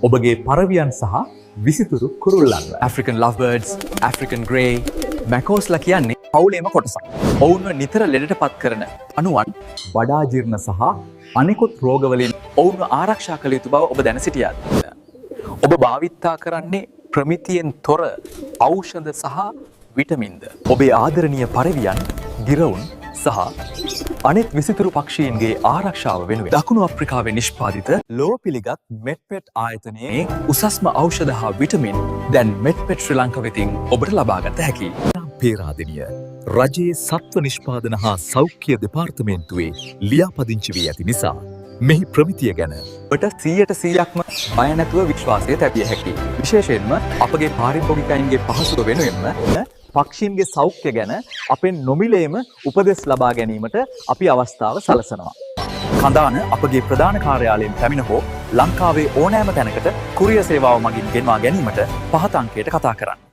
ඔබගේ පරවියන් සහ විසිතුරු කුරුල්ලන්ව. African lovebirds, African grey, මැකෝස්ලා කියන්නේ පවුලේම කොටසක්. ඔවුන්ව නිතර ලෙඩට පත් කරන අණුවන් වඩා ජීර්ණ සහ අනෙකුත් රෝගවලින් ඔවුන්ව ආරක්ෂා කළ යුතු බව ඔබ දැන සිටියාද? ඔබ භාවිතා කරන්නේ ප්‍රමිතියෙන් තොර ඖෂධ සහ විටමින්ද? ඔබේ ආදරණීය පරවියන්, ගිරවුන් සහ අනෙක් විසිතුරු පක්ෂීන්ගේ ආරක්ෂාව වෙනුවෙන් දකුණු අප්‍රිකාවේ නිෂ්පාදිත ලෝ පිළිගත් මෙට්පෙට් ආයතනයේ උසස්ම ඖෂධ හා විටමින් දැන් මෙට්පෙට් ශ්‍රී ලංකාව වෙතින් ඔබට ලබාගත හැකියි. පේරාදෙණිය රජයේ සත්ව නිෂ්පාදන හා සෞඛ්‍ය දෙපාර්තමේන්තුවේ ලියාපදිංචි වී ඇති නිසා මෙහි ප්‍රමිතිය ගැන ඔබට 100%ක්ම බය නැතුව විශ්වාසය තැබිය හැකියි. විශේෂයෙන්ම අපගේ පාරිභෝගිකයින්ගේ පහසුව වෙනුවෙන්ම පක්ෂීන්ගේ සෞඛ්‍ය ගැන අපෙන් නොමිලේම උපදෙස් ලබා ගැනීමට අපි අවස්ථාව සලසනවා. කඳාන අපගේ ප්‍රධාන කාර්යාලයෙන් පැමිණ හෝ ලංකාවේ ඕනෑම තැනකට කුරියර් සේවාව මගින් ගෙන්වා ගැනීමට පහත අංකයට කතා කරන්න.